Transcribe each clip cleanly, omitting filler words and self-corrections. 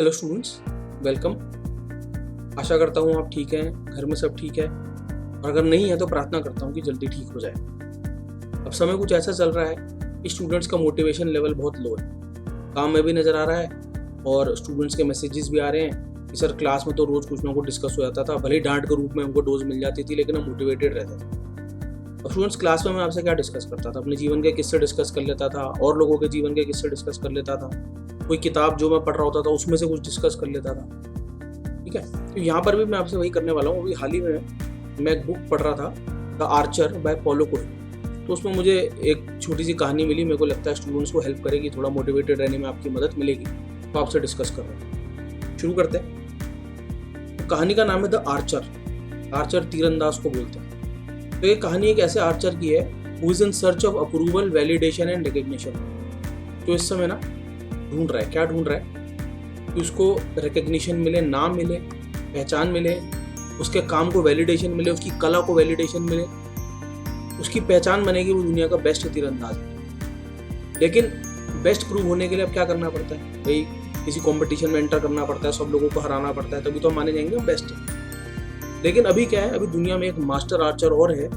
Hello students, welcome. आशा करता हूँ आप ठीक हैं, घर में सब ठीक है, और अगर नहीं है तो प्रार्थना करता हूँ कि जल्दी ठीक हो जाए। अब समय कुछ ऐसा चल रहा है कि स्टूडेंट्स का मोटिवेशन लेवल बहुत लो है। काम में भी नज़र आ रहा है और स्टूडेंट्स के मैसेजेस भी आ रहे हैं कि सर क्लास में तो रोज़ कुछ ना कुछ डिस्कस हो जाता था, भले ही डांट के रूप में हमको डोज मिल जाती थी, लेकिन हम मोटिवेटेड रहते थे। और स्टूडेंट्स, क्लास में मैं आपसे क्या डिस्कस करता था? अपने जीवन के किस्से डिस्कस कर लेता था, और लोगों के जीवन के किस्से डिस्कस कर लेता था, कोई किताब जो मैं पढ़ रहा होता था उसमें से कुछ डिस्कस कर लेता था। ठीक है, तो यहाँ पर भी मैं आपसे वही करने वाला हूँ। अभी हाल ही में मैं एक बुक पढ़ रहा था, the Archer by Paulo Coelho. तो उसमें मुझे एक छोटी सी कहानी मिली, मेरे को लगता है स्टूडेंट्स को हेल्प करेगी, थोड़ा मोटिवेटेड रहने में आपकी मदद मिलेगी, तो आपसे डिस्कस कर रहे हैं। शुरू करते हैं। तो कहानी का नाम है द आर्चर। आर्चर तीरंदाज को बोलते हैं। तो ये कहानी एक ऐसे आर्चर की है who is in search of approval, validation and recognition. तो इस समय ना ढूंढ रहा है, क्या ढूंढ रहा है कि उसको रिकग्निशन मिले, नाम मिले, पहचान मिले, उसके काम को वैलिडेशन मिले, उसकी कला को वैलिडेशन मिले, उसकी पहचान बनेगी वो दुनिया का बेस्ट तीरंदाज है। लेकिन बेस्ट प्रूव होने के लिए अब क्या करना पड़ता है भाई? किसी कंपटीशन में एंटर करना पड़ता है, सब लोगों को हराना पड़ता है, तभी तो हम माने जाएंगे हम बेस्ट है। लेकिन अभी क्या है, अभी दुनिया में एक मास्टर आर्चर और है,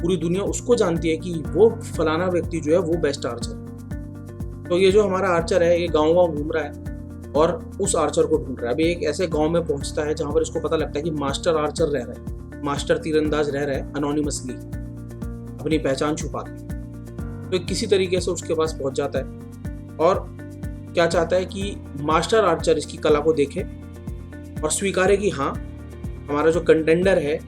पूरी दुनिया उसको जानती है कि वो फलाना व्यक्ति जो है वो बेस्ट आर्चर है। तो ये जो हमारा आर्चर है ये गाँव घूम रहा है और उस आर्चर को ढूंढ रहा है। अभी एक ऐसे गांव में पहुंचता है जहां पर इसको पता लगता है कि मास्टर आर्चर रह रहा है, मास्टर तीरंदाज रह रहा है अनोनिमसली, अपनी पहचान छुपा के। तो किसी तरीके से उसके पास पहुंच जाता है और क्या चाहता है कि मास्टर आर्चर इसकी कला को देखे और स्वीकारे कि हाँ, हमारा जो कंटेंडर है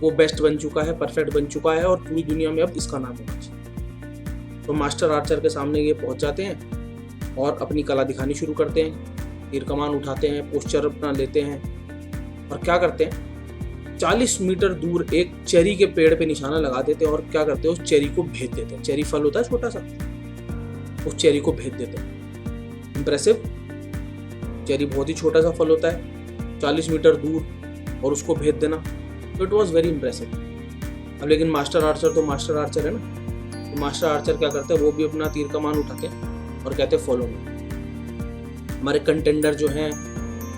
वो बेस्ट बन चुका है, परफेक्ट बन चुका है, और पूरी दुनिया में अब इसका नाम होना चाहिए। तो मास्टर आर्चर के सामने ये पहुंच जाते हैं और अपनी कला दिखानी शुरू करते हैं। तीर कमान उठाते हैं, पोस्चर अपना लेते हैं और क्या करते हैं, 40 मीटर दूर एक चेरी के पेड़ पे निशाना लगा देते हैं और क्या करते हैं, उस चेरी को भेद देते हैं। चेरी फल होता है छोटा सा, उस चेरी को भेद देते हैं। इंप्रेसिव। चेरी बहुत ही छोटा सा फल होता है, 40 मीटर दूर, और उसको भेद देना, तो इट वॉज वेरी इंप्रेसिव। अब लेकिन मास्टर आर्चर तो मास्टर आर्चर है ना, तो मास्टर आर्चर क्या करते हैं, वो भी अपना तीर कमान उठाते हैं और कहते हैं फॉलो मी। हमारे कंटेंडर जो हैं,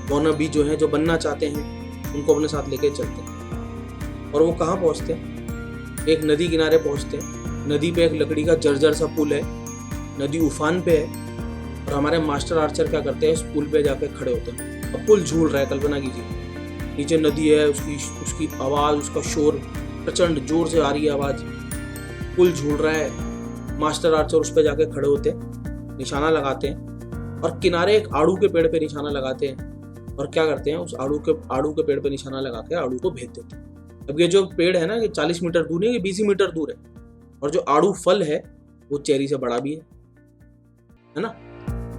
वॉनबी जो हैं, जो बनना चाहते हैं, उनको अपने साथ लेके चलते हैं। और वो कहाँ पहुँचते हैं? एक नदी किनारे पहुँचते हैं। नदी पे एक लकड़ी का जर्जर सा पुल है, नदी उफान पे है, और हमारे मास्टर आर्चर क्या करते हैं, उस पुल पे जाके खड़े होते हैं। अब पुल झूल रहा है, कल्पना कीजिए, नीचे नदी है, उसकी आवाज़, उसका शोर प्रचंड जोर से आ रही है आवाज़, पुल झूल रहा है। मास्टर आर्चर उस पर जाके खड़े होते हैं, निशाना लगाते हैं और किनारे एक आड़ू के पेड़ पे निशाना लगाते हैं और क्या करते हैं, उस आड़ू के पेड़ पे निशाना लगा के आड़ू को भेद देते हैं। अब ये जो पेड़ है ना, ये 40 मीटर दूर नहीं, ये 20 मीटर दूर है, और जो आड़ू फल है वो चेरी से बड़ा भी है ना।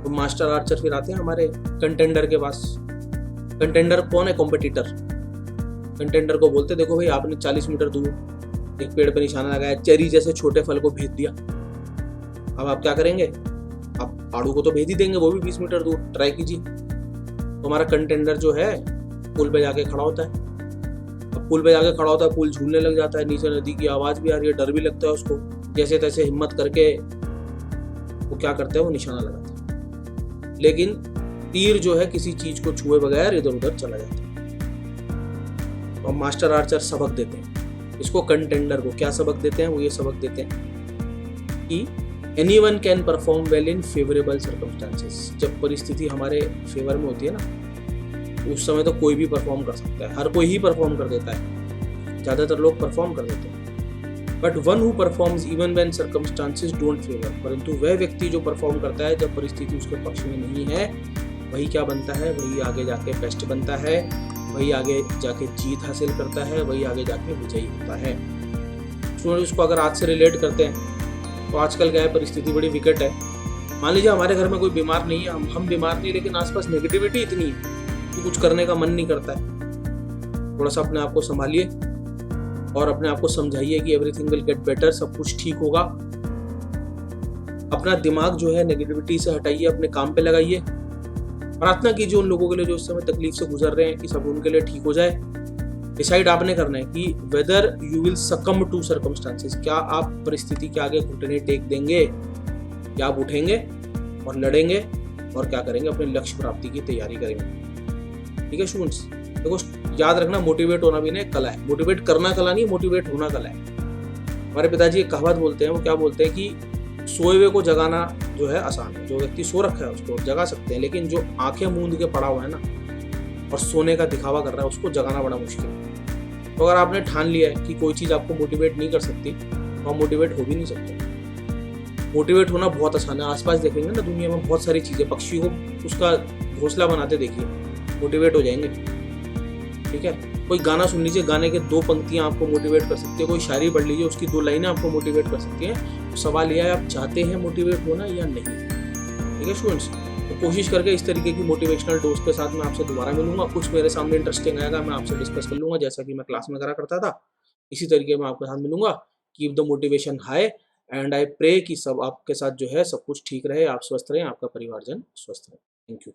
तो मास्टर आर्चर फिर आते हैं हमारे कंटेंडर के पास। कंटेंडर कौन है? कॉम्पिटिटर। कंटेंडर को बोलते, देखो भाई, आपने 40 मीटर दूर एक पेड़ पे निशाना लगाया, चेरी जैसे छोटे फल को भेद दिया, अब आप क्या करेंगे? आप आड़ू को तो भेद ही देंगे, वो भी 20 मीटर दूर, ट्राई कीजिए। तो हमारा कंटेंडर जो है पुल पे जाके खड़ा होता है। अब पुल पे जाके खड़ा होता है, पुल झूलने लग जाता है, नीचे नदी की आवाज भी आ रही है, डर भी लगता है उसको। जैसे तैसे हिम्मत करके वो क्या करता है, वो निशाना लगाता है, लेकिन तीर जो है किसी चीज को छुए बगैर इधर उधर चला जाता है। और मास्टर आर्चर सबक देते हैं इसको, कंटेंडर को। क्या सबक देते हैं? वो ये सबक देते हैं कि anyone can perform well in favourable circumstances. जब परिस्थिति हमारे फेवर में होती है ना, उस समय तो कोई भी परफॉर्म कर सकता है, हर कोई ही परफॉर्म कर देता है, ज़्यादातर लोग परफॉर्म कर देते हैं। But one who performs even when circumstances don't favour, परंतु वह व्यक्ति जो परफॉर्म करता है जब परिस्थिति उसके पक्ष में नहीं है, वही क्या बनता है? वही आगे जाके बेस्ट बनता है, वही आगे जाके जीत हासिल करता है, वही आगे जाके विजयी होता है। स्टूडेंट, उसको अगर आज से रिलेट करते हैं तो आजकल क्या है, परिस्थिति बड़ी विकट है। मान लीजिए हमारे घर में कोई बीमार नहीं है, हम बीमार नहीं, लेकिन आसपास नेगेटिविटी इतनी है कि कुछ करने का मन नहीं करता है। थोड़ा सा अपने आप को संभालिए और अपने आप को समझाइए कि एवरीथिंग विल गेट बेटर, सब कुछ ठीक होगा। अपना दिमाग जो है नेगेटिविटी से हटाइए, अपने काम पे लगाइए। प्रार्थना कीजिए उन लोगों के लिए जो इस समय तकलीफ से गुजर रहे हैं, कि सब उनके लिए ठीक हो जाए। डिसाइड आपने करना है कि whether you will succumb to circumstances. क्या आप परिस्थिति के आगे घुटने टेक देंगे, या आप उठेंगे और लड़ेंगे और क्या करेंगे, अपने लक्ष्य प्राप्ति की तैयारी करेंगे। ठीक है स्टूडेंट्स, देखो याद रखना, मोटिवेट होना भी ना एक कला है। मोटिवेट करना कला नहीं, मोटिवेट होना कला है। हमारे पिताजी एक कहावत बोलते हैं, वो क्या बोलते हैं कि सोए हुए को जगाना जो है आसान है, जो व्यक्ति सो रखा है उसको जगा सकते हैं, लेकिन जो आंखें मूंद के पड़ा हुआ है ना और सोने का दिखावा कर रहा है, उसको जगाना बड़ा मुश्किल है। तो अगर आपने ठान लिया है कि कोई चीज़ आपको मोटिवेट नहीं कर सकती, तो आप मोटिवेट हो भी नहीं सकते। मोटिवेट होना बहुत आसान है। आसपास देखेंगे ना दुनिया में बहुत सारी चीज़ें, पक्षी को उसका घोंसला बनाते देखिए, मोटिवेट हो जाएंगे। ठीक है, कोई गाना सुन लीजिए, गाने के 2 पंक्तियां आपको मोटिवेट कर सकती है, कोई शायरी पढ़ लीजिए, उसकी 2 लाइनें आपको मोटिवेट कर सकती हैं। तो सवाल यह है, आप चाहते हैं मोटिवेट होना या नहीं। ठीक है स्टूडेंट्स, तो कोशिश करके इस तरीके की मोटिवेशनल डोज के साथ मैं आपसे दोबारा मिलूंगा। कुछ मेरे सामने इंटरेस्टिंग आएगा, मैं आपसे डिस्कस कर लूंगा, जैसा कि मैं क्लास में करा करता था। इसी तरीके मैं आपके साथ मिलूंगा। Keep the motivation high and I pray कि सब आपके साथ जो है सब कुछ ठीक रहे, आप स्वस्थ रहें, आपका परिवारजन स्वस्थ रहे। Thank you.